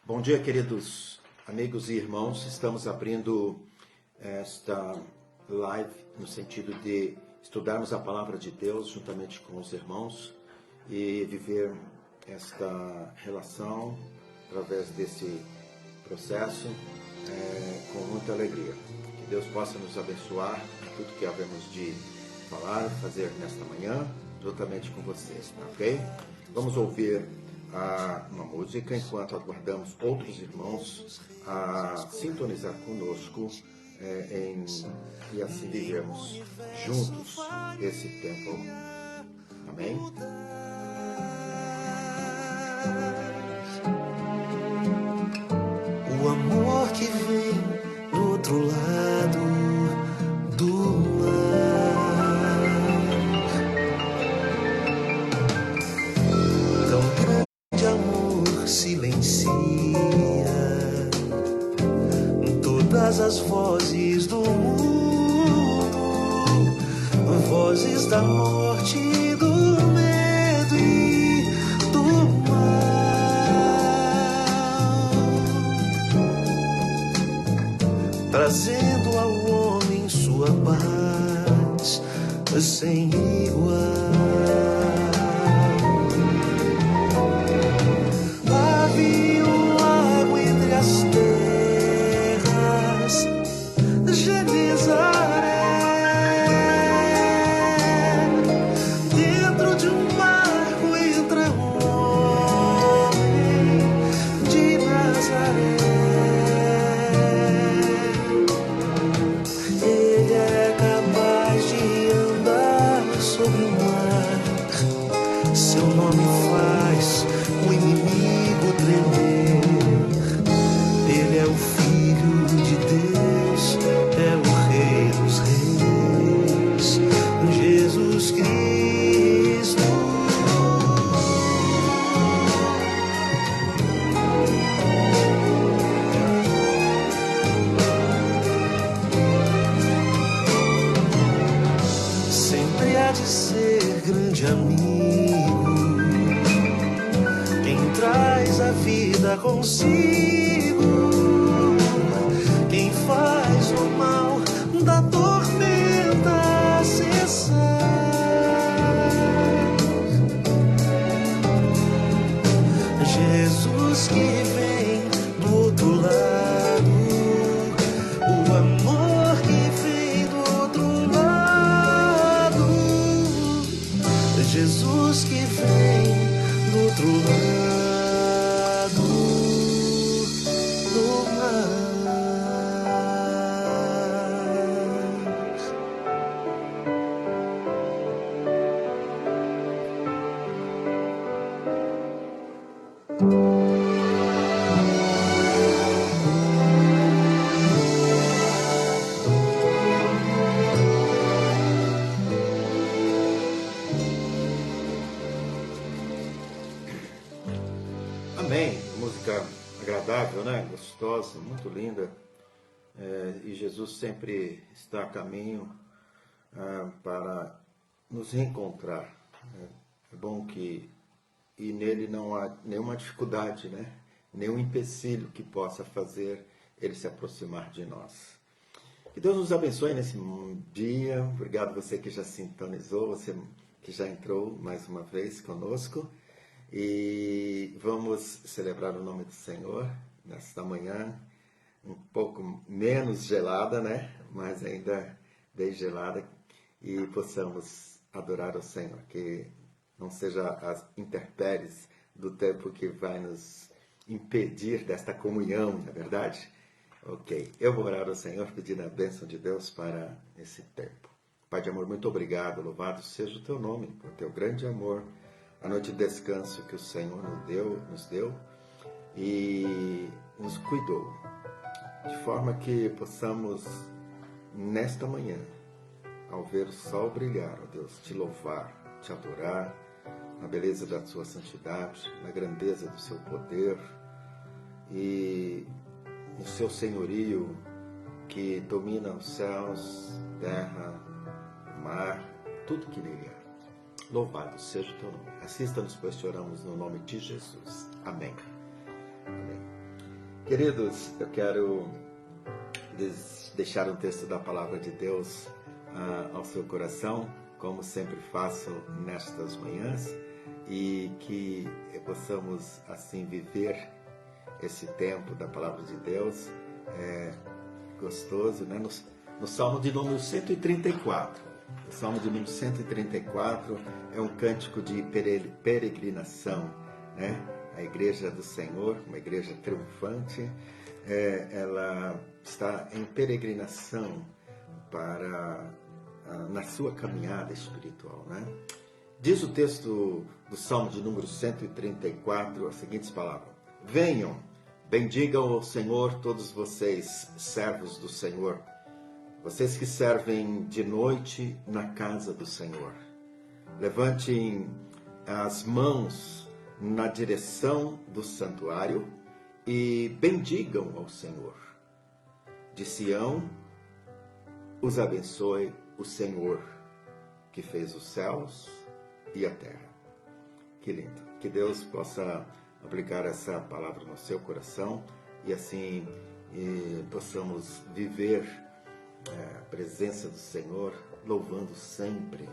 Bom dia, queridos amigos e irmãos. Estamos abrindo esta live no sentido de estudarmos a palavra de Deus juntamente com os irmãos e viver esta relação através desse processo com muita alegria. Que Deus possa nos abençoar em tudo que havemos de falar, fazer nesta manhã, juntamente com vocês, ok? Vamos ouvir uma música enquanto aguardamos outros irmãos a sintonizar conosco e assim vivermos juntos esse tempo. Amém? O amor que vem do outro lado do mar, tão grande amor silencia todas as vozes do mundo, vozes da morte, do medo e do trazendo ao homem sua paz sem igual. Havia um lago entre as terras, Genezaré. Dentro de um barco entra um homem de Nazaré. Sobre o mar, seu nome faz o inimigo tremer. Ele é o Filho de Deus, é o Rei dos Reis, Jesus Cristo. Sempre há de ser grande amigo quem traz a vida consigo, quem faz o mal da tormenta cessar. Jesus que vem do outro lado, o amor que vem do outro lado, Jesus que vem do outro lado do mar. Amém. Música agradável, né? Gostosa, muito linda. E Jesus sempre está a caminho para nos reencontrar. É bom que nele não há nenhuma dificuldade, né? Nenhum empecilho que possa fazer ele se aproximar de nós. Que Deus nos abençoe nesse dia. Obrigado você que já sintonizou, você que já entrou mais uma vez conosco. E vamos celebrar o nome do Senhor nesta manhã, um pouco menos gelada, né? Mas ainda bem gelada, e possamos adorar o Senhor, que não seja as intempéries do tempo que vai nos impedir desta comunhão, não é verdade? Ok, eu vou orar ao Senhor pedindo a bênção de Deus para esse tempo. Pai de amor, muito obrigado, louvado seja o teu nome, por teu grande amor, a noite de descanso que o Senhor nos deu e nos cuidou, de forma que possamos, nesta manhã, ao ver o sol brilhar, ó Deus, te louvar, te adorar, na beleza da sua santidade, na grandeza do seu poder e no seu senhorio que domina os céus, terra, mar, tudo que nele há. Louvado seja o teu nome. Assista-nos, pois te oramos no nome de Jesus. Amém. Amém. Queridos, eu quero deixar um texto da Palavra de Deus ao seu coração, como sempre faço nestas manhãs, e que possamos assim viver esse tempo da Palavra de Deus gostoso, né? No Salmo de número 134. O Salmo de número 134 é um cântico de peregrinação, né? A igreja do Senhor, uma igreja triunfante, ela está em peregrinação na sua caminhada espiritual, né? Diz o texto do Salmo de número 134 as seguintes palavras: venham, bendigam ao Senhor todos vocês, servos do Senhor, vocês que servem de noite na casa do Senhor. Levantem as mãos na direção do santuário e bendigam ao Senhor. De Sião os abençoe o Senhor, que fez os céus e a terra. Que lindo. Que Deus possa aplicar essa palavra no seu coração e assim possamos viver a presença do Senhor, louvando sempre,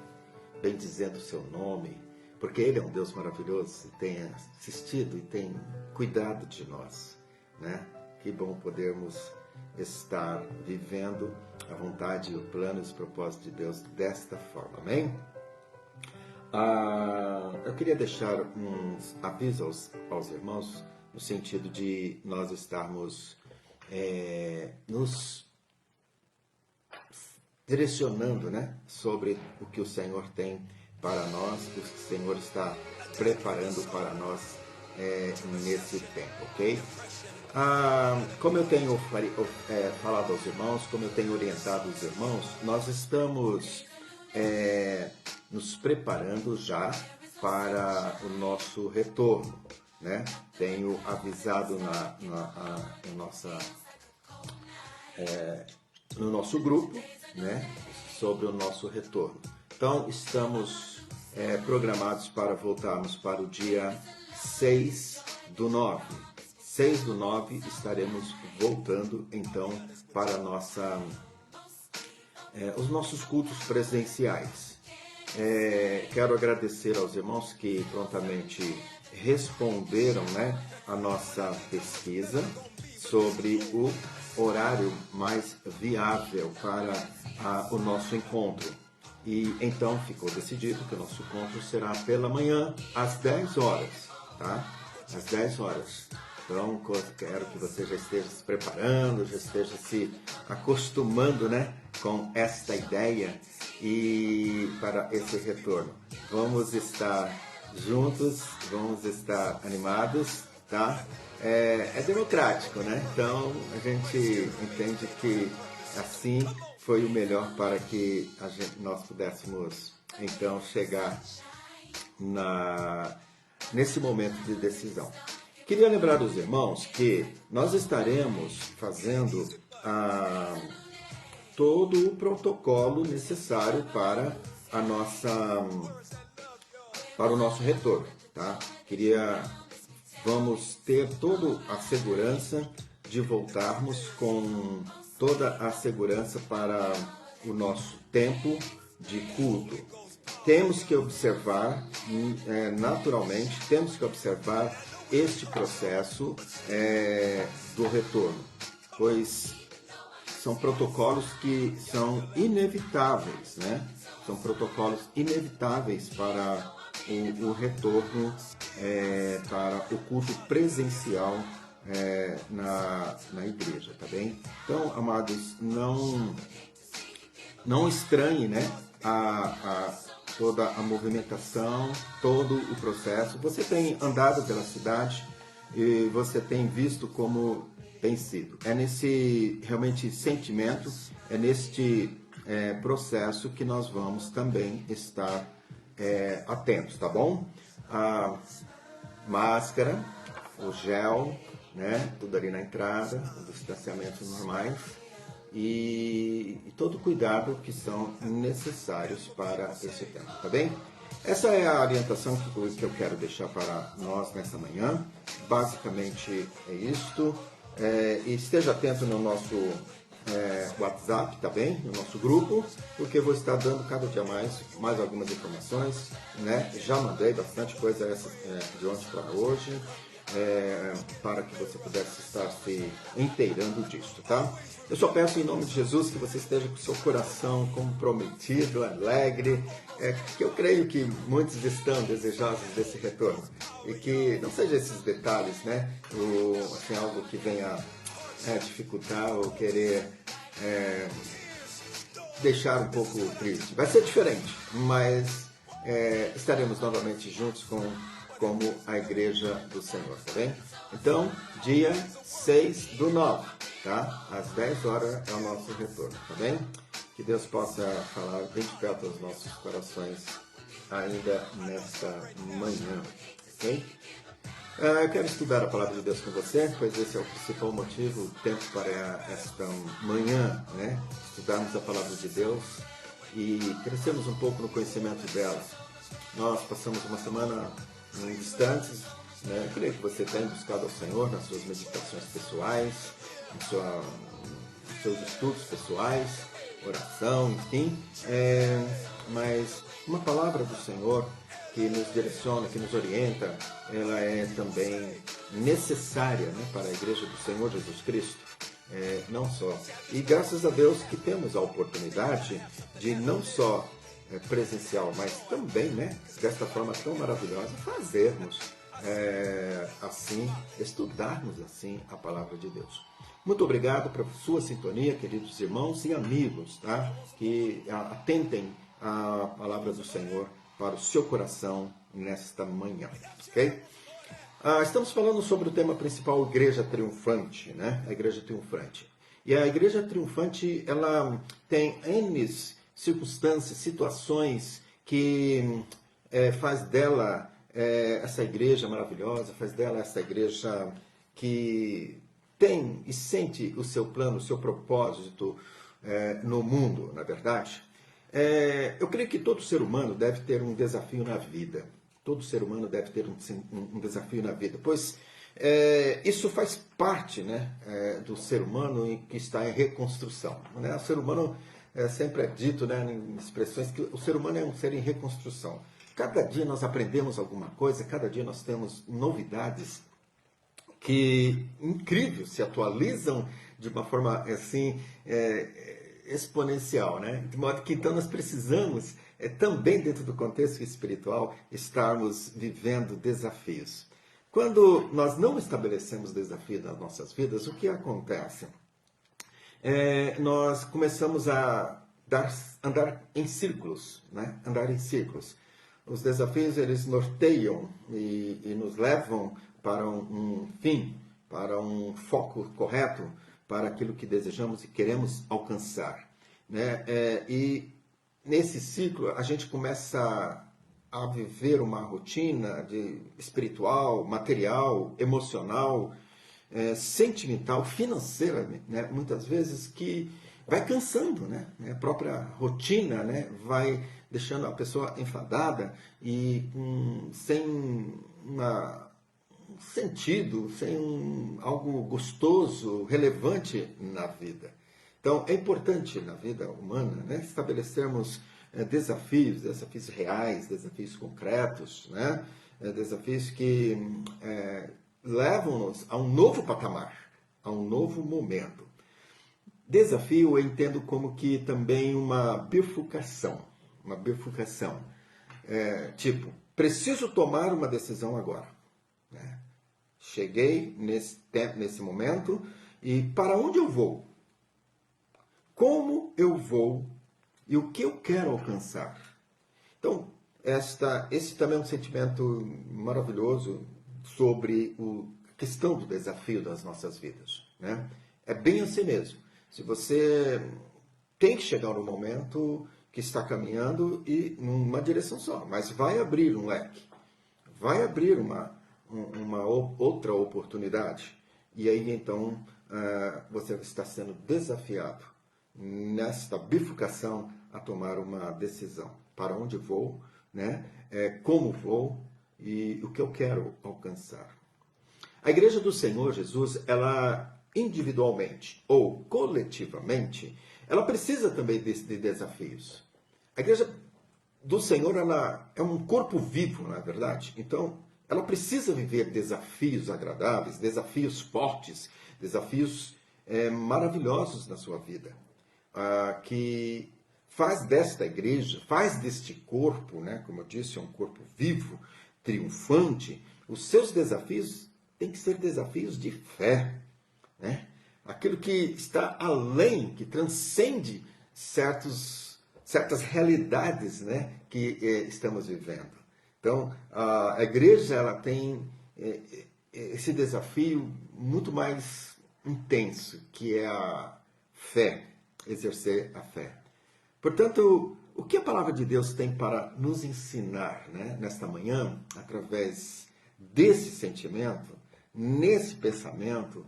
bendizendo o seu nome, porque Ele é um Deus maravilhoso e tem assistido e tem cuidado de nós, né? Que bom podermos estar vivendo a vontade, o plano e os propósitos de Deus desta forma, amém? Eu queria deixar uns avisos aos irmãos, no sentido de nós estarmos nos direcionando, né, sobre o que o Senhor tem para nós, o que o Senhor está preparando para nós nesse tempo, ok? Como eu tenho falado aos irmãos, como eu tenho orientado os irmãos, nós estamos nos preparando já para o nosso retorno, né? Tenho avisado no nosso grupo, né, sobre o nosso retorno. Então, estamos programados para voltarmos para o dia 6/9. 6/9 estaremos voltando, então, para os nossos cultos presenciais. Quero agradecer aos irmãos que prontamente responderam, né, a nossa pesquisa sobre o horário mais viável para o nosso encontro. E então ficou decidido que o nosso encontro será pela manhã, às 10 horas, tá? Às 10 horas. Então, quero que você já esteja se preparando, já esteja se acostumando, né, com esta ideia e para esse retorno. Vamos estar juntos, vamos estar animados, tá? É democrático, né? Então, a gente entende que assim foi o melhor para que nós pudéssemos, então, chegar nesse momento de decisão. Queria lembrar os irmãos que nós estaremos fazendo todo o protocolo necessário para o nosso retorno, tá? Vamos ter toda a segurança de voltarmos com toda a segurança para o nosso tempo de culto. Temos que observar, naturalmente, temos que observar este processo do retorno, pois são protocolos que são inevitáveis, né? São protocolos inevitáveis para o retorno para o culto presencial na igreja, tá bem? Então, amados, não estranhe, né, toda a movimentação, todo o processo. Você tem andado pela cidade e você tem visto como tem sido. É nesse realmente sentimento, é neste processo que nós vamos também estar atentos, tá bom? A máscara, o gel, né? Tudo ali na entrada, os distanciamentos normais e todo o cuidado que são necessários para esse tempo, tá bem? Essa é a orientação que eu quero deixar para nós nessa manhã. Basicamente é isto. E esteja atento no nosso WhatsApp, tá bem? No nosso grupo, porque eu vou estar dando cada dia mais algumas informações, né? Já mandei bastante coisa de ontem para hoje, para que você pudesse estar se inteirando disso, tá? Eu só peço em nome de Jesus que você esteja com o seu coração comprometido, alegre, que eu creio que muitos estão desejosos desse retorno e que não seja esses detalhes, né? Assim, algo que venha dificultar ou querer deixar um pouco triste. Vai ser diferente, mas estaremos novamente juntos como a Igreja do Senhor, tá bem? Então, dia 6/9, tá? Às 10 horas é o nosso retorno, tá bem? Que Deus possa falar bem de perto aos nossos corações ainda nesta manhã, ok? Eu quero estudar a Palavra de Deus com você, pois esse é o principal motivo, o tempo para esta manhã, né? Estudarmos a Palavra de Deus e crescermos um pouco no conhecimento dela. Nós passamos uma semana distantes, né? Eu creio que você tem buscado ao Senhor nas suas meditações pessoais, nos seus estudos pessoais, oração, enfim. Mas uma palavra do Senhor que nos direciona, que nos orienta, ela é também necessária, né, para a Igreja do Senhor Jesus Cristo. Não só. E graças a Deus que temos a oportunidade de não só presencial, mas também, né, desta forma tão maravilhosa, fazermos assim, estudarmos assim a Palavra de Deus. Muito obrigado pela sua sintonia, queridos irmãos e amigos, tá? Que atentem a Palavra do Senhor para o seu coração nesta manhã, ok? Estamos falando sobre o tema principal, Igreja Triunfante, né? A Igreja Triunfante. E a Igreja Triunfante, ela tem N circunstâncias, situações que faz dela essa igreja maravilhosa, faz dela essa igreja que tem e sente o seu plano, o seu propósito no mundo, na verdade. Eu creio que todo ser humano deve ter um desafio na vida. Todo ser humano deve ter um desafio na vida, pois isso faz parte, né, do ser humano que está em reconstrução. Né? O ser humano sempre é dito, né, em expressões que o ser humano é um ser em reconstrução. Cada dia nós aprendemos alguma coisa, cada dia nós temos novidades que, incrível, se atualizam de uma forma assim exponencial, né? De modo que então nós precisamos também dentro do contexto espiritual estarmos vivendo desafios. Quando nós não estabelecemos desafio nas nossas vidas, o que acontece? Nós começamos a andar em círculos, né? Andar em círculos. Os desafios eles norteiam e nos levam para um fim, para um foco correto, para aquilo que desejamos e queremos alcançar, né? E nesse ciclo a gente começa a viver uma rotina espiritual, material, emocional, sentimental, financeira, né? Muitas vezes que vai cansando, né? A própria rotina, né? Vai deixando a pessoa enfadada e sem um sentido, sem algo gostoso, relevante na vida. Então, é importante na vida humana, né, estabelecermos desafios reais, desafios concretos, né, desafios que levam-nos a um novo patamar, a um novo momento. Desafio eu entendo como que também uma bifurcação. Tipo, preciso tomar uma decisão agora. Né? Cheguei nesse momento e para onde eu vou? Como eu vou e o que eu quero alcançar? Então, esse também é um sentimento maravilhoso sobre a questão do desafio das nossas vidas. Né? É bem assim mesmo. Se você tem que chegar no momento que está caminhando e numa direção só, mas vai abrir um leque, vai abrir uma outra oportunidade. E aí, então, você está sendo desafiado nesta bifurcação a tomar uma decisão. Para onde vou, né? Como vou e o que eu quero alcançar. A Igreja do Senhor Jesus, ela individualmente ou coletivamente, ela precisa também de desafios. A igreja do Senhor, ela é um corpo vivo, não é verdade? Então, ela precisa viver desafios agradáveis, desafios fortes, desafios maravilhosos na sua vida, que faz desta igreja, faz deste corpo, né, como eu disse, é um corpo vivo, triunfante. Os seus desafios têm que ser desafios de fé, né? Aquilo que está além, que transcende certas realidades, né, que estamos vivendo. Então, a igreja, ela tem esse desafio muito mais intenso, que é a fé, exercer a fé. Portanto, o que a palavra de Deus tem para nos ensinar, né, nesta manhã, através desse sentimento, nesse pensamento,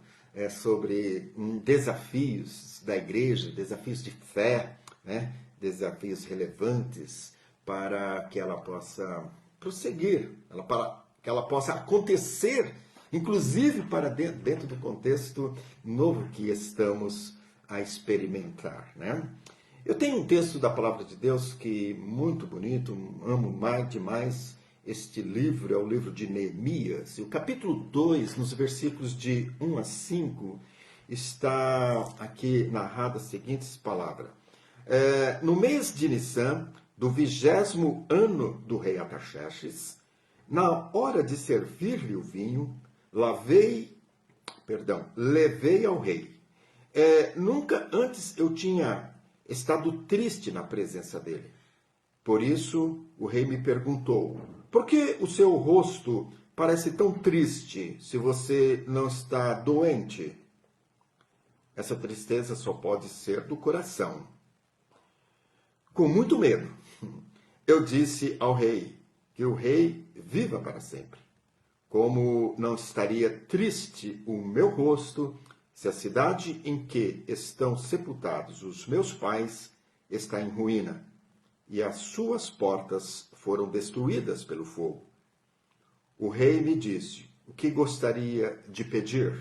sobre desafios da igreja, desafios de fé, né, desafios relevantes para que ela possa prosseguir, para que ela possa acontecer, inclusive para dentro do contexto novo que estamos a experimentar, né? Eu tenho um texto da Palavra de Deus que muito bonito, amo demais este livro, é o livro de Neemias. E o capítulo 2, nos versículos de 1 a 5, está aqui narradas as seguintes palavras. No mês de Nissan, do 20º ano do rei Artaxerxes, na hora de servir-lhe o vinho, levei ao rei. Nunca antes eu tinha estado triste na presença dele. Por isso, o rei me perguntou: por que o seu rosto parece tão triste se você não está doente? Essa tristeza só pode ser do coração. Com muito medo, eu disse ao rei que o rei viva para sempre. Como não estaria triste o meu rosto se a cidade em que estão sepultados os meus pais está em ruína e as suas portas foram destruídas pelo fogo? O rei me disse: o que gostaria de pedir?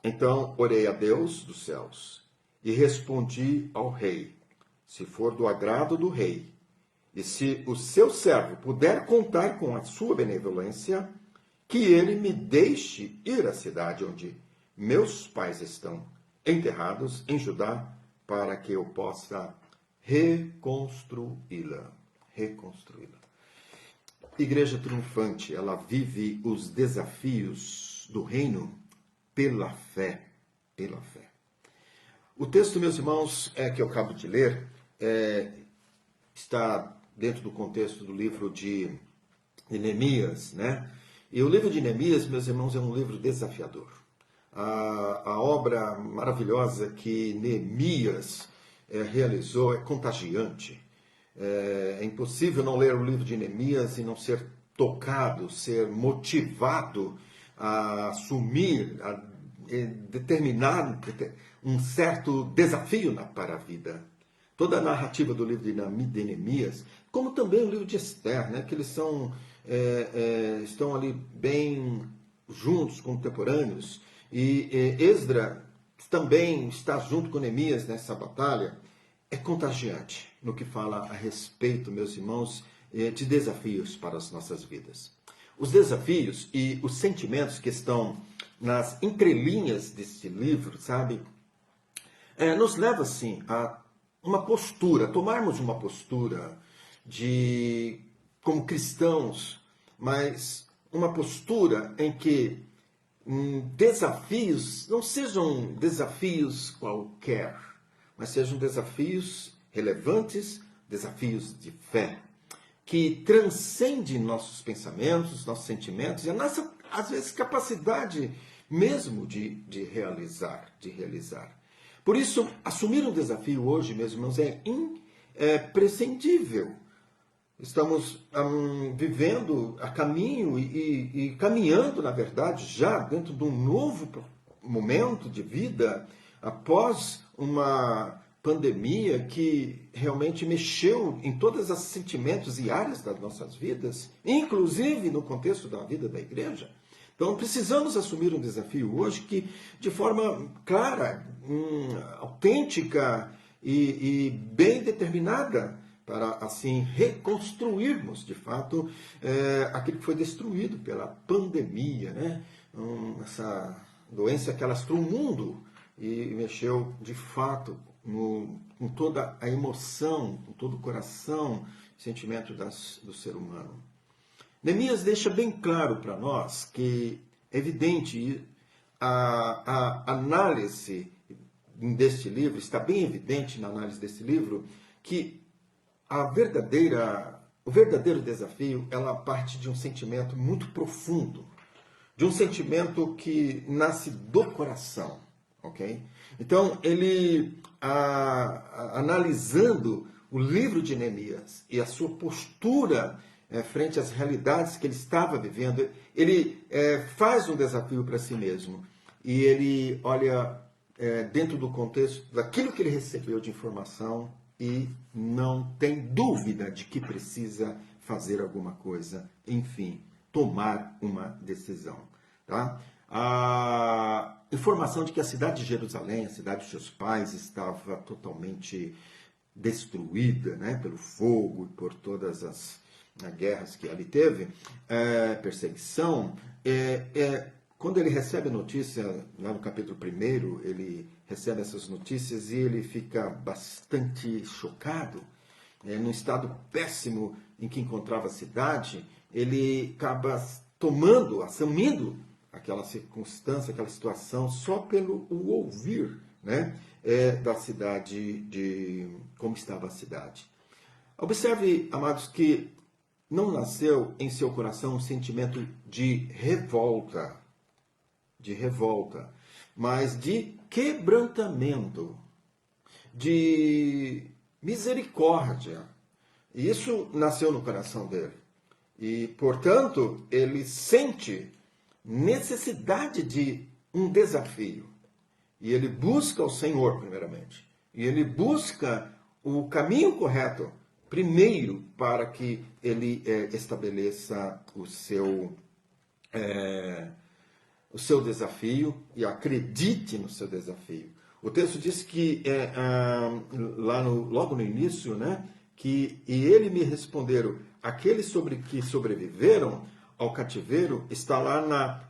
Então orei a Deus dos céus e respondi ao rei: se for do agrado do rei, e se o seu servo puder contar com a sua benevolência, que ele me deixe ir à cidade onde meus pais estão enterrados em Judá, para que eu possa reconstruí-la. Igreja triunfante, ela vive os desafios do reino pela fé. O texto, meus irmãos, que eu acabo de ler, está dentro do contexto do livro de Neemias, né? E o livro de Neemias, meus irmãos, é um livro desafiador. A obra maravilhosa que Neemias realizou é contagiante. É impossível não ler o livro de Neemias e não ser tocado, ser motivado a assumir, a determinar um certo desafio para a vida. Toda a narrativa do livro de Neemias, como também o livro de Esther, né, que eles estão ali bem juntos, contemporâneos, e Esdra também está junto com Neemias nessa batalha, é contagiante no que fala a respeito, meus irmãos, de desafios para as nossas vidas. Os desafios e os sentimentos que estão nas entrelinhas deste livro, sabe, nos leva, assim, a uma postura, tomarmos uma postura como cristãos, mas uma postura em que desafios não sejam desafios qualquer, mas sejam desafios relevantes, desafios de fé, que transcendem nossos pensamentos, nossos sentimentos e a nossa, às vezes, capacidade mesmo de realizar. Por isso, assumir um desafio hoje, meus irmãos, é imprescindível. Estamos vivendo a caminho e caminhando, na verdade, já dentro de um novo momento de vida, após uma pandemia que realmente mexeu em todos os sentimentos e áreas das nossas vidas, inclusive no contexto da vida da igreja. Então precisamos assumir um desafio hoje que, de forma clara, autêntica e bem determinada, para assim reconstruirmos de fato aquilo que foi destruído pela pandemia, né? Essa doença que alastrou o mundo e mexeu de fato com toda a emoção, com todo o coração, sentimento do ser humano. Neemias deixa bem claro para nós que é evidente a análise deste livro, está bem evidente na análise desse livro, que o verdadeiro desafio, ela parte de um sentimento muito profundo, de um sentimento que nasce do coração, ok? Então, ele, analisando o livro de Neemias e a sua postura frente às realidades que ele estava vivendo, ele faz um desafio para si mesmo. E ele olha dentro do contexto daquilo que ele recebeu de informação e não tem dúvida de que precisa fazer alguma coisa, enfim, tomar uma decisão. Tá? A informação de que a cidade de Jerusalém, a cidade de seus pais, estava totalmente destruída, né, pelo fogo e por todas as guerras que ali teve, perseguição, quando ele recebe a notícia, lá no capítulo 1, ele recebe essas notícias e ele fica bastante chocado, num estado péssimo em que encontrava a cidade, ele acaba assumindo aquela circunstância, aquela situação, só pelo o ouvir, né, da cidade, de como estava a cidade. Observe, amados, que não nasceu em seu coração um sentimento de revolta, mas de quebrantamento, de misericórdia. E isso nasceu no coração dele. E, portanto, ele sente necessidade de um desafio. E ele busca o Senhor, primeiramente. E ele busca o caminho correto, primeiro, para que ele estabeleça o seu desafio e acredite no seu desafio. O texto diz que, logo no início, né, e ele me responderam, aqueles que sobreviveram ao cativeiro está lá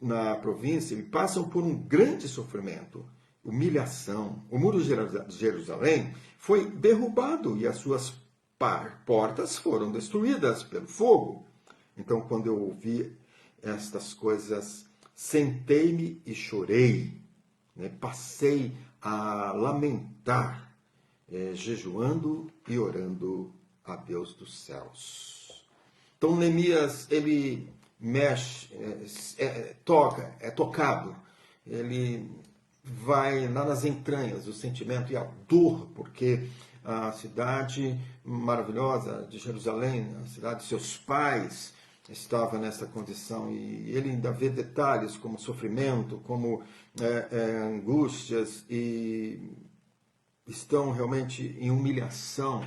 na província e passam por um grande sofrimento, humilhação. O muro de Jerusalém foi derrubado e as suas portas foram destruídas pelo fogo. Então, quando eu ouvi estas coisas, sentei-me e chorei, né? Passei a lamentar, jejuando e orando a Deus dos céus. Então, Neemias, ele mexe, é tocado, ele vai lá nas entranhas do sentimento e a dor, porque a cidade maravilhosa de Jerusalém, a cidade de seus pais, estava nessa condição, e ele ainda vê detalhes como sofrimento, como angústias, e estão realmente em humilhação,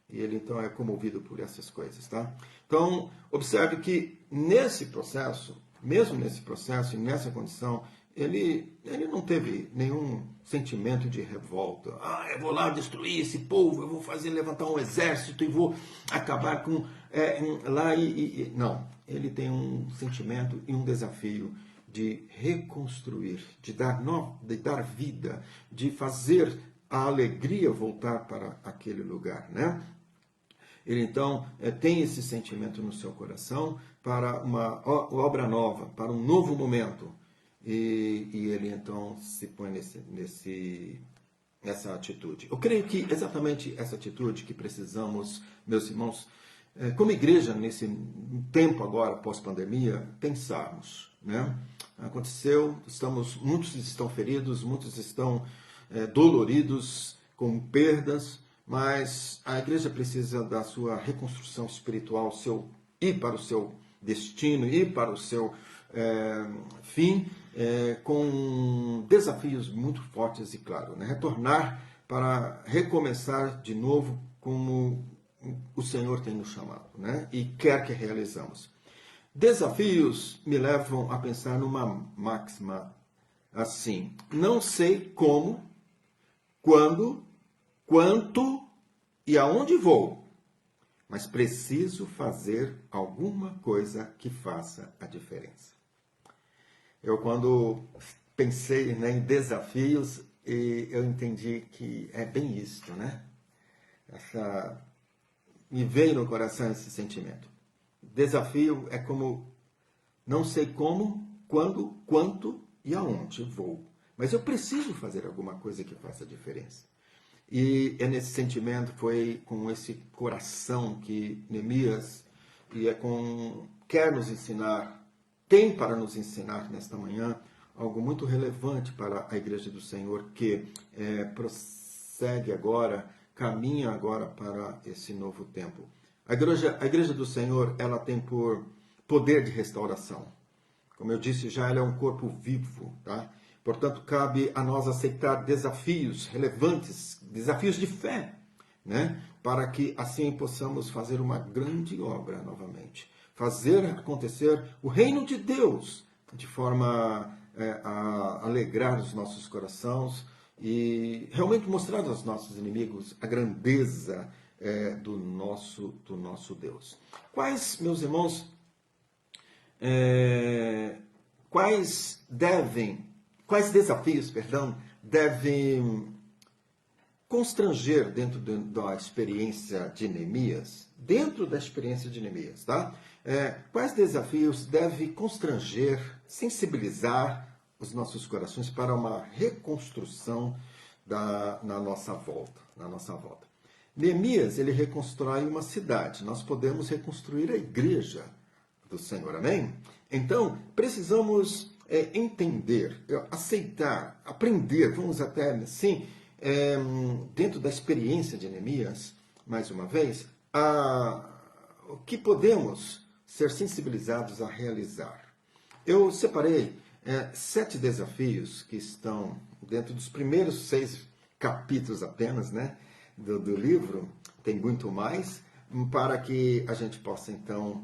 e ele então é comovido por essas coisas, tá? Então, observe que nesse processo, mesmo nesse processo e nessa condição, ele não teve nenhum sentimento de revolta. Eu vou lá destruir esse povo, eu vou fazer levantar um exército e vou acabar com lá não. Ele tem um sentimento e um desafio de reconstruir, de dar vida, de fazer a alegria voltar para aquele lugar, né? Ele então tem esse sentimento no seu coração para uma obra nova, para um novo momento. E ele então se põe nessa atitude. Eu creio que exatamente essa atitude que precisamos, meus irmãos, como igreja, nesse tempo agora, pós-pandemia, pensarmos, né? Aconteceu, muitos estão feridos, muitos estão doloridos, com perdas, mas a igreja precisa da sua reconstrução espiritual, ir para o seu destino, ir para o seu fim, com desafios muito fortes e claro, né? Retornar para recomeçar de novo como o Senhor tem nos chamado, né? E quer que realizamos. Desafios me levam a pensar numa máxima assim: não sei como, quando, quanto e aonde vou, mas preciso fazer alguma coisa que faça a diferença. Eu, quando pensei, né, em desafios, eu entendi que é bem isto, né? Me veio no coração esse sentimento. Desafio é como não sei como, quando, quanto e aonde vou, mas eu preciso fazer alguma coisa que faça a diferença. E é nesse sentimento, foi com esse coração que Neemias quer nos ensinar, tem para nos ensinar nesta manhã algo muito relevante para a Igreja do Senhor, que prossegue agora, caminha agora para esse novo tempo. A igreja do Senhor, ela tem por poder de restauração. Como eu disse já, ela é um corpo vivo, tá? Portanto, cabe a nós aceitar desafios relevantes, desafios de fé, né? Para que assim possamos fazer uma grande obra novamente. Fazer acontecer o reino de Deus de forma a alegrar os nossos corações e realmente mostrar aos nossos inimigos a grandeza do nosso Deus. Quais, meus irmãos, quais desafios, devem constranger dentro da experiência de Neemias? Dentro da experiência de Neemias, tá? Quais desafios devem constranger, sensibilizar os nossos corações para uma reconstrução na nossa volta? Neemias, ele reconstrói uma cidade. Nós podemos reconstruir a igreja do Senhor, amém? Então, precisamos entender, aceitar, aprender, vamos até assim, dentro da experiência de Neemias, mais uma vez, o que podemos ser sensibilizados a realizar. Eu separei 7 desafios que estão dentro dos primeiros 6 capítulos apenas, né, do livro, tem muito mais, para que a gente possa, então,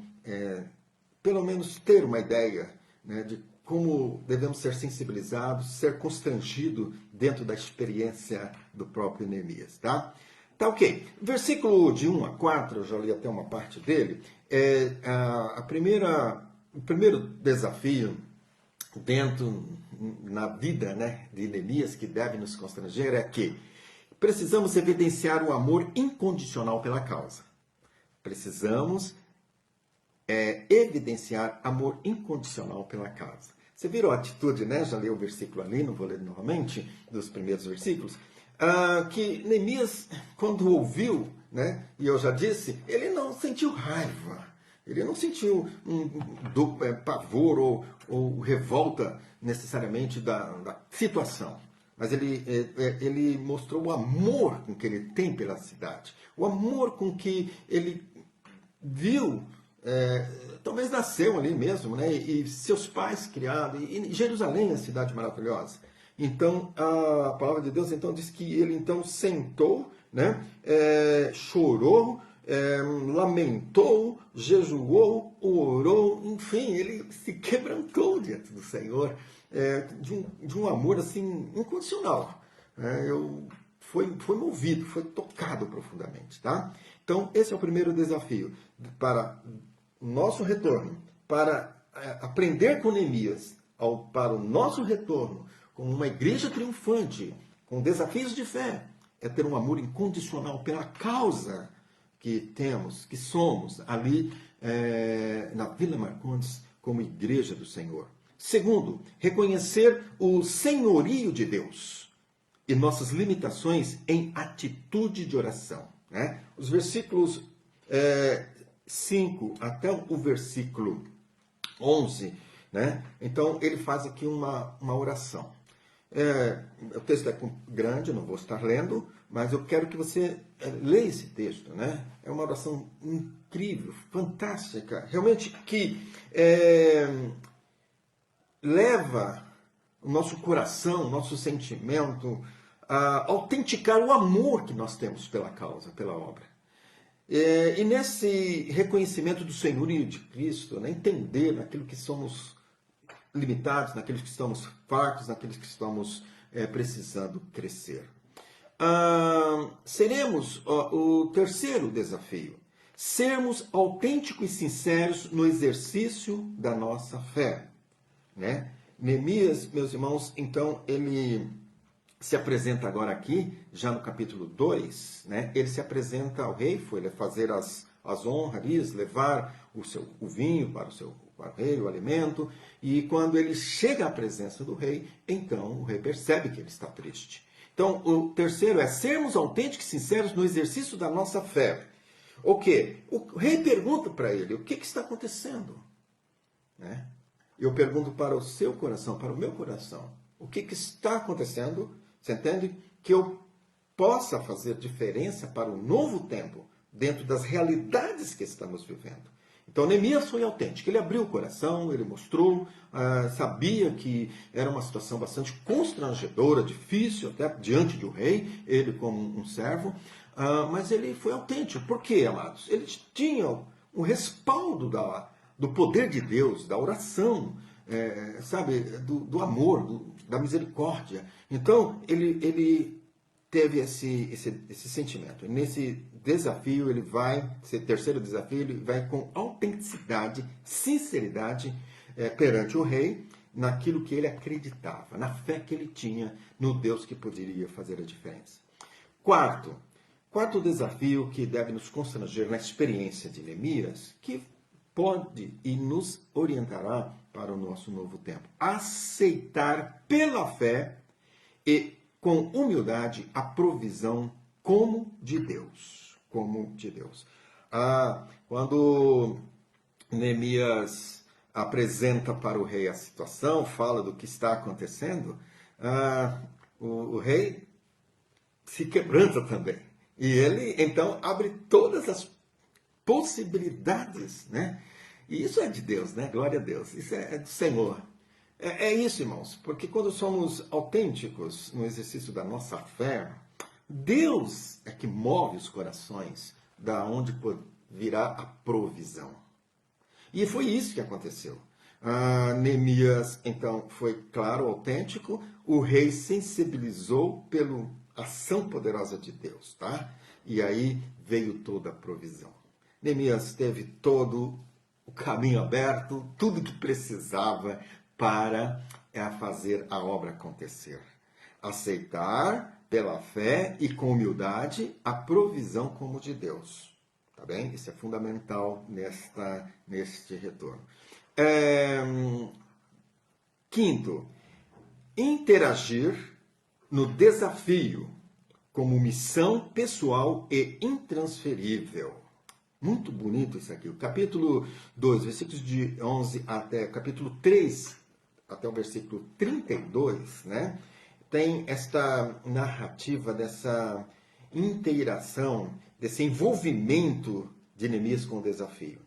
pelo menos ter uma ideia, né, de como devemos ser sensibilizados, ser constrangidos dentro da experiência do próprio Neemias, tá? Tá ok. Versículo de 1 a 4, eu já li até uma parte dele, o primeiro desafio na vida, né, de Neemias, que deve nos constranger, é que precisamos evidenciar o amor incondicional pela causa. Precisamos evidenciar amor incondicional pela causa. Você virou a atitude, né? Já li o versículo ali, não vou ler novamente, dos primeiros versículos, que Neemias, quando ouviu, né, e eu já disse, ele não sentiu raiva, ele não sentiu pavor ou revolta necessariamente da situação. Mas ele mostrou o amor com que ele tem pela cidade, o amor com que ele viu, talvez nasceu ali mesmo, né? E seus pais criados, e Jerusalém, a cidade maravilhosa. Então, a palavra de Deus então diz que ele então sentou, né? Chorou, lamentou, jejuou, orou, enfim, ele se quebrantou diante do Senhor, de um amor assim incondicional. Foi movido, foi tocado profundamente, tá? Então, esse é o primeiro desafio para o nosso retorno, para aprender com Neemias, para o nosso retorno, como uma igreja triunfante, com desafios de fé, é ter um amor incondicional pela causa que temos, que somos ali na Vila Marcondes, como igreja do Senhor. Segundo, reconhecer o senhorio de Deus e nossas limitações em atitude de oração, né? Os versículos 5 até o versículo 11, né? Então ele faz aqui uma oração. O texto é grande, eu não vou estar lendo, mas eu quero que você leia esse texto, né? É uma oração incrível, fantástica, realmente que leva o nosso coração, o nosso sentimento autenticar o amor que nós temos pela causa, pela obra. E nesse reconhecimento do senhorio de Cristo, né, entender naquilo que somos limitados, naqueles que estamos fracos, naqueles que estamos precisando crescer. Seremos o terceiro desafio. Sermos autênticos e sinceros no exercício da nossa fé. Né? Neemias, meus irmãos, então ele se apresenta agora aqui, já no capítulo 2, né? Ele se apresenta ao rei, foi fazer as honrarias, levar o vinho para o rei, o alimento, e quando ele chega à presença do rei, então o rei percebe que ele está triste. Então, o terceiro é sermos autênticos e sinceros no exercício da nossa fé. O quê? O rei pergunta para ele, o que está acontecendo? Né? Eu pergunto para o seu coração, para o meu coração, o que está acontecendo? Você entende? Que eu possa fazer diferença para o novo tempo, dentro das realidades que estamos vivendo. Então, Neemias foi autêntico. Ele abriu o coração, ele mostrou, sabia que era uma situação bastante constrangedora, difícil, até diante do rei, ele como um servo, mas ele foi autêntico. Por quê, amados? Ele tinha um respaldo do poder de Deus, da oração, sabe, do amor, da misericórdia. Então, ele teve esse sentimento. Nesse desafio, esse terceiro desafio, ele vai com autenticidade, sinceridade perante o rei, naquilo que ele acreditava, na fé que ele tinha no Deus que poderia fazer a diferença. Quarto desafio que deve nos constranger na experiência de Neemias, que pode e nos orientará para o nosso novo tempo. Aceitar pela fé e com humildade a provisão como de Deus. Como de Deus. Quando Neemias apresenta para o rei a situação, fala do que está acontecendo, o rei se quebranta também. E ele, então, abre todas as possibilidades, né? E isso é de Deus, né? Glória a Deus. Isso é do Senhor. É isso, irmãos, porque quando somos autênticos no exercício da nossa fé, Deus é que move os corações, da onde virá a provisão. E foi isso que aconteceu. Neemias, então, foi claro, autêntico, o rei sensibilizou pela ação poderosa de Deus, tá? E aí veio toda a provisão. Neemias teve todo o caminho aberto, tudo que precisava para fazer a obra acontecer. Aceitar pela fé e com humildade a provisão como de Deus. Tá bem? Isso é fundamental neste retorno. Quinto, interagir no desafio como missão pessoal e intransferível. Muito bonito isso aqui. O capítulo 2, versículos de 11 até capítulo 3, até o versículo 32, né? Tem esta narrativa dessa inteiração, desse envolvimento de Neemias com o desafio.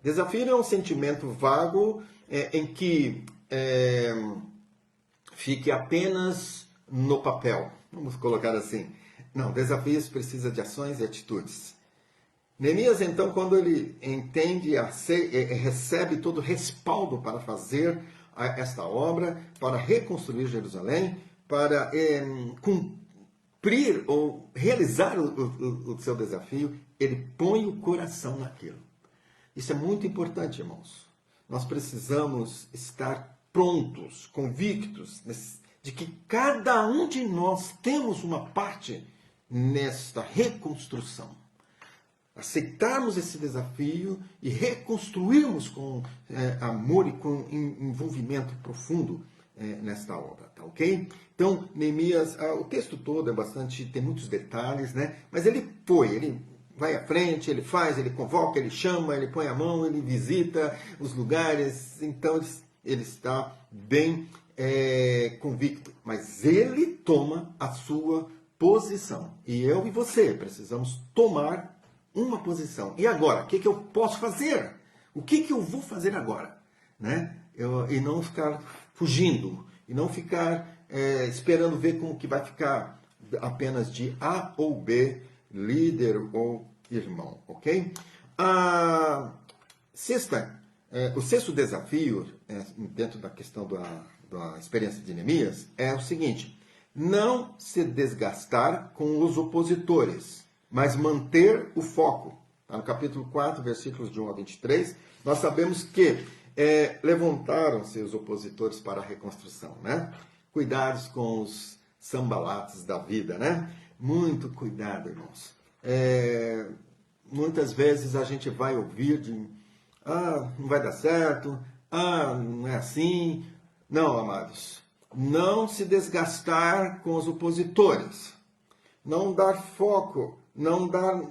Desafio é um sentimento vago em que fique apenas no papel. Vamos colocar assim. Não, desafios precisa de ações e atitudes. Neemias, então, quando ele entende, recebe todo o respaldo para fazer esta obra, para reconstruir Jerusalém, para cumprir ou realizar o seu desafio, ele põe o coração naquilo. Isso é muito importante, irmãos. Nós precisamos estar prontos, convictos de que cada um de nós temos uma parte nesta reconstrução. Aceitarmos esse desafio e reconstruirmos com amor e com envolvimento profundo nesta obra, tá ok? Então, Neemias, o texto todo tem muitos detalhes, né? Mas ele vai à frente, ele faz, ele convoca, ele chama, ele põe a mão, ele visita os lugares, então ele está bem convicto, mas ele toma a sua posição. E eu e você precisamos tomar uma posição. E agora? O que eu posso fazer? O que eu vou fazer agora? Né? E não ficar fugindo, e não ficar esperando ver como que vai ficar apenas de A ou B, líder ou irmão, ok? O sexto desafio, dentro da questão da experiência de Neemias, é o seguinte: não se desgastar com os opositores, mas manter o foco. Tá no capítulo 4, versículos de 1 a 23, nós sabemos que levantaram-se os opositores para a reconstrução, né? Cuidados com os sambalates da vida, né? Muito cuidado, irmãos. Muitas vezes a gente vai ouvir não vai dar certo, não é assim. Não, amados, não se desgastar com os opositores, não dar foco, não dar,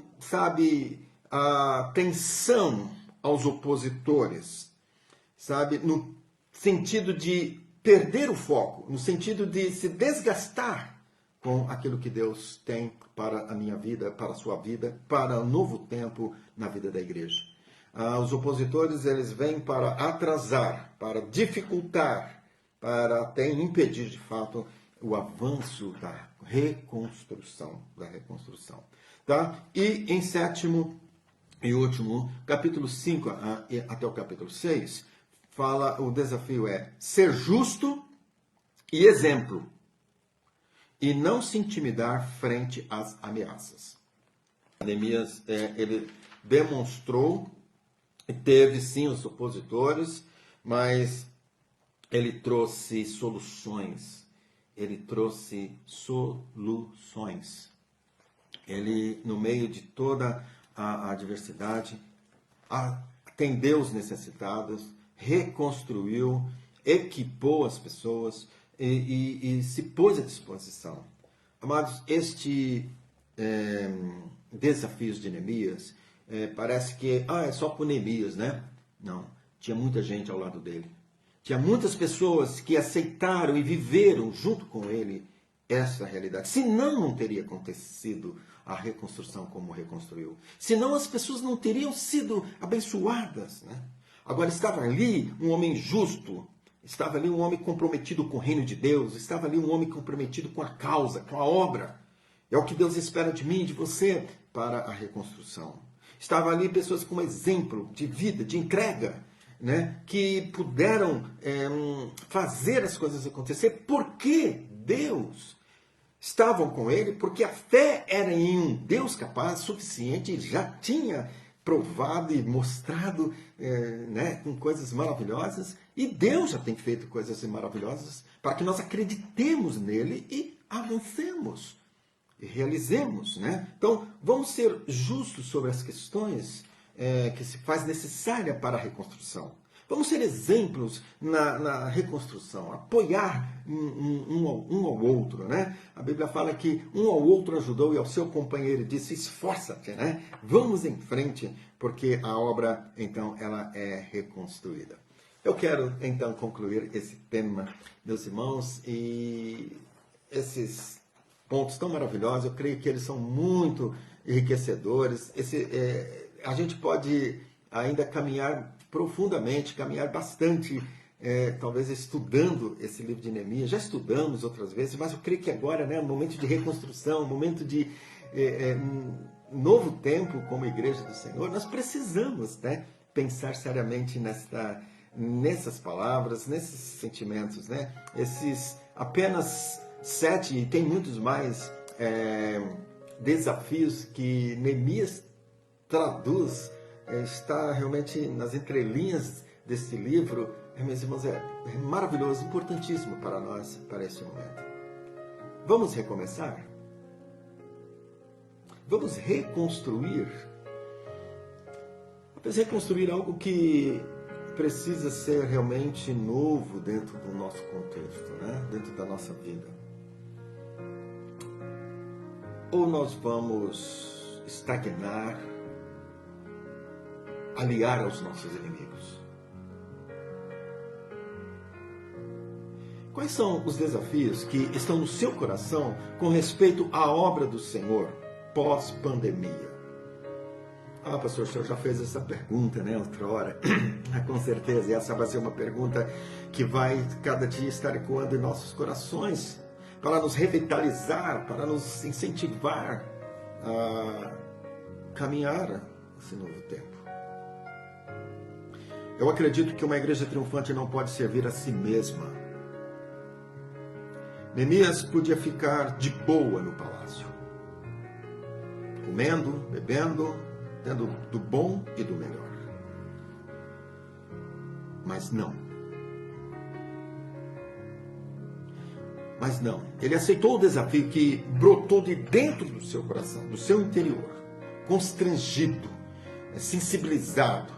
atenção aos opositores, no sentido de perder o foco, no sentido de se desgastar com aquilo que Deus tem para a minha vida, para a sua vida, para um novo tempo na vida da igreja. Os opositores, eles vêm para atrasar, para dificultar, para até impedir, de fato, o avanço da reconstrução. Tá? E em sétimo e último, capítulo 5 até o capítulo 6, o desafio é ser justo e exemplo, e não se intimidar frente às ameaças. Neemias, ele demonstrou, teve sim os opositores, mas ele trouxe soluções. Ele, no meio de toda a adversidade, atendeu os necessitados, reconstruiu, equipou as pessoas e se pôs à disposição. Amados, desafios de Neemias, parece que é só por Neemias, né? Não, tinha muita gente ao lado dele. Tinha muitas pessoas que aceitaram e viveram junto com ele essa realidade. Senão não teria acontecido a reconstrução como reconstruiu. Senão as pessoas não teriam sido abençoadas, né? Agora, estava ali um homem justo, estava ali um homem comprometido com o reino de Deus, estava ali um homem comprometido com a causa, com a obra. É o que Deus espera de mim e de você para a reconstrução. Estava ali pessoas com exemplo de vida, de entrega, né, que puderam fazer as coisas acontecer porque Deus estavam com ele, porque a fé era em um Deus capaz, suficiente, e já tinha provado e mostrado com coisas maravilhosas, e Deus já tem feito coisas maravilhosas para que nós acreditemos nele e avancemos e realizemos, né? Então, vamos ser justos sobre as questões que se faz necessária para a reconstrução. Vamos ser exemplos na reconstrução, apoiar um ao outro, né? A Bíblia fala que um ao outro ajudou e ao seu companheiro disse: esforça-te, né? Vamos em frente, porque a obra, então, ela é reconstruída. Eu quero, então, concluir esse tema, meus irmãos, e esses pontos tão maravilhosos, eu creio que eles são muito enriquecedores. A gente pode ainda caminhar profundamente, caminhar bastante, talvez estudando esse livro de Neemias. Já estudamos outras vezes, mas eu creio que agora, né, um momento de reconstrução, um momento de um novo tempo como igreja do Senhor, nós precisamos, né, pensar seriamente nessas palavras, nesses sentimentos, né? Esses apenas 7, e tem muitos mais desafios que Neemias traduz, está realmente nas entrelinhas desse livro, meus irmãos, é maravilhoso, importantíssimo para nós, para este momento. Vamos recomeçar? Vamos reconstruir? Vamos reconstruir algo que precisa ser realmente novo dentro do nosso contexto, né? Dentro da nossa vida. Ou nós vamos estagnar, aliar aos nossos inimigos? Quais são os desafios que estão no seu coração com respeito à obra do Senhor pós-pandemia? Pastor, o senhor já fez essa pergunta, né, outrora. Com certeza, e essa vai ser uma pergunta que vai cada dia estar ecoando em nossos corações, para nos revitalizar, para nos incentivar a caminhar esse novo tempo. Eu acredito que uma igreja triunfante não pode servir a si mesma. Neemias podia ficar de boa no palácio, comendo, bebendo, tendo do bom e do melhor. Mas não. Ele aceitou o desafio que brotou de dentro do seu coração, do seu interior, constrangido, sensibilizado,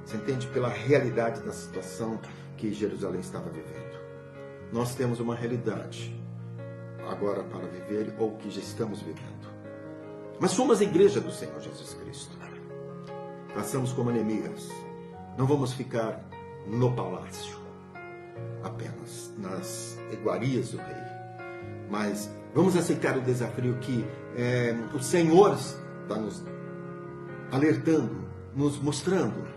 você entende, pela realidade da situação que Jerusalém estava vivendo. Nós temos uma realidade agora para viver, ou que já estamos vivendo. Mas somos a igreja do Senhor Jesus Cristo. Façamos como Neemias. Não vamos ficar no palácio, apenas nas iguarias do rei. Mas vamos aceitar o desafio que o Senhor está nos alertando, nos mostrando.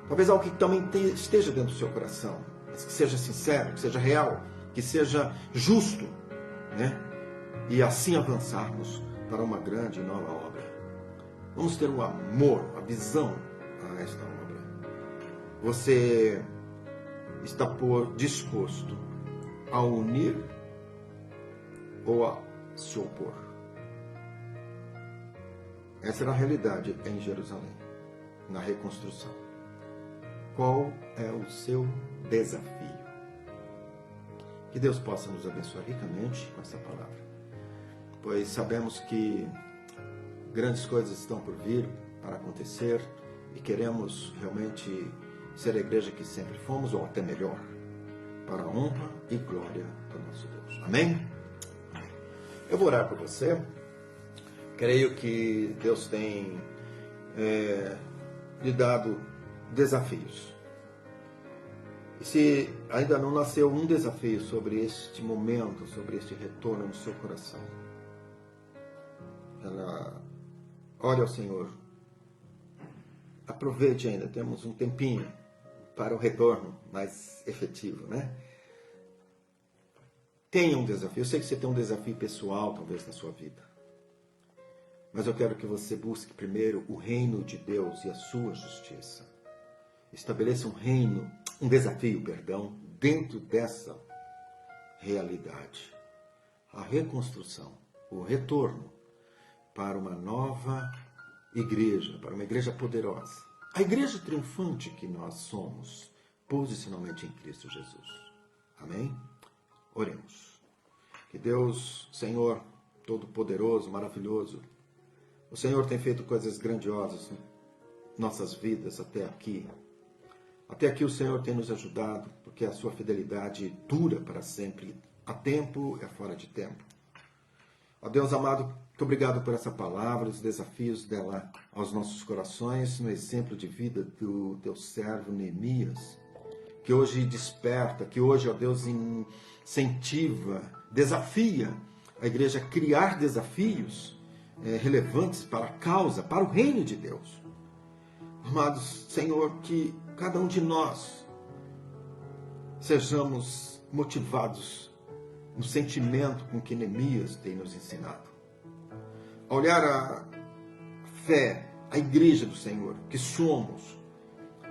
Talvez algo que também esteja dentro do seu coração, mas que seja sincero, que seja real, que seja justo, né? E assim avançarmos para uma grande e nova obra. Vamos ter um amor, a visão a esta obra. Você está disposto a unir ou a se opor? Essa era a realidade em Jerusalém, na reconstrução. Qual é o seu desafio? Que Deus possa nos abençoar ricamente com essa palavra, pois sabemos que grandes coisas estão por vir para acontecer e queremos realmente ser a igreja que sempre fomos, ou até melhor, para a honra e glória do nosso Deus. Amém? Eu vou orar por você. Creio que Deus tem lhe dado desafios. E se ainda não nasceu um desafio sobre este momento, sobre este retorno no seu coração, ore ao Senhor. Aproveite ainda, temos um tempinho para o retorno mais efetivo, né? Tenha um desafio. Eu sei que você tem um desafio pessoal, talvez, na sua vida. Mas eu quero que você busque primeiro o reino de Deus e a sua justiça. Estabeleça um desafio, dentro dessa realidade. A reconstrução, o retorno para uma nova igreja, para uma igreja poderosa. A igreja triunfante que nós somos, posicionalmente em Cristo Jesus. Amém? Oremos. Que Deus, Senhor, Todo-Poderoso, maravilhoso, o Senhor tem feito coisas grandiosas em nossas vidas até aqui. Até aqui o Senhor tem nos ajudado, porque a sua fidelidade dura para sempre. A tempo é fora de tempo. Ó Deus amado, muito obrigado por essa palavra, os desafios dela aos nossos corações, no exemplo de vida do teu servo Neemias, que hoje desperta, que hoje, ó Deus, incentiva, desafia a igreja a criar desafios relevantes para a causa, para o reino de Deus. Amados, Senhor, que cada um de nós sejamos motivados no sentimento com que Neemias tem nos ensinado. A olhar a fé, a igreja do Senhor, que somos,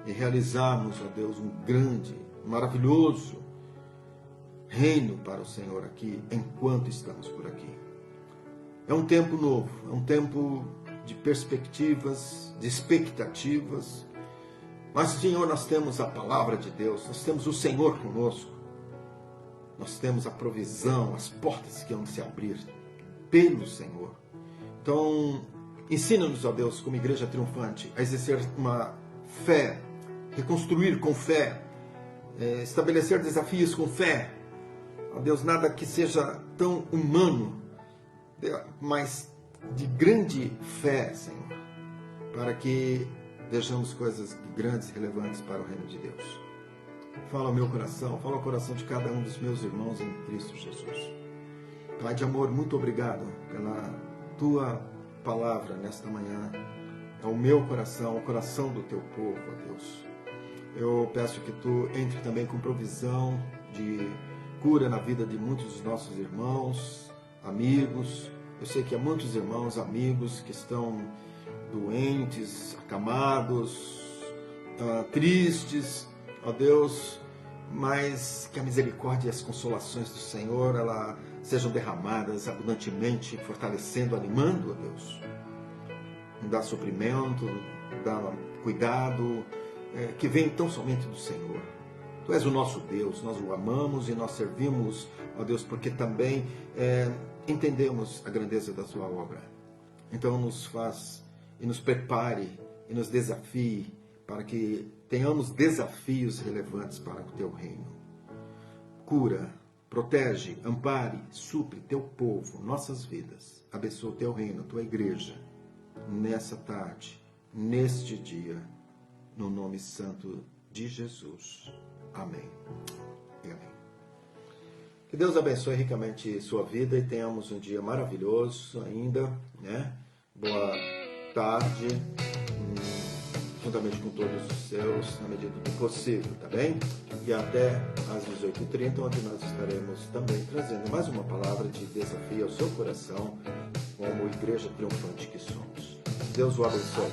e realizarmos, ó Deus, um grande, maravilhoso reino para o Senhor aqui, enquanto estamos por aqui. É um tempo novo, é um tempo de perspectivas, de expectativas. Mas, Senhor, nós temos a palavra de Deus, nós temos o Senhor conosco. Nós temos a provisão, as portas que vão se abrir pelo Senhor. Então, ensina-nos, ó Deus, como igreja triunfante, a exercer uma fé, reconstruir com fé, estabelecer desafios com fé. Ó Deus, nada que seja tão humano, mas de grande fé, Senhor, para que vejamos coisas grandes e relevantes para o reino de Deus. Fala ao meu coração, fala ao coração de cada um dos meus irmãos em Cristo Jesus. Pai de amor, muito obrigado pela tua palavra nesta manhã, ao meu coração, ao coração do teu povo, ó Deus. Eu peço que tu entre também com provisão de cura na vida de muitos dos nossos irmãos, amigos. Eu sei que há muitos irmãos, amigos que estão doentes, acamados, tristes, ó Deus, mas que a misericórdia e as consolações do Senhor sejam derramadas abundantemente, fortalecendo, animando, ó Deus. Dá suprimento, dá cuidado, que vem tão somente do Senhor. Tu és o nosso Deus, nós o amamos e nós servimos, ó Deus, porque também entendemos a grandeza da sua obra. Então nos faz e nos prepare e nos desafie para que tenhamos desafios relevantes para o teu reino. Cura, protege, ampare, supre teu povo, nossas vidas. Abençoa o teu reino, a tua igreja, nessa tarde, neste dia, no nome santo de Jesus. Amém e amém. Que Deus abençoe ricamente sua vida e tenhamos um dia maravilhoso ainda, né? Boa tarde, juntamente com todos os seus, na medida do possível, tá bem? E até às 18h30, onde nós estaremos também trazendo mais uma palavra de desafio ao seu coração, como igreja triunfante que somos. Deus o abençoe.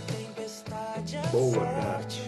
Boa tarde.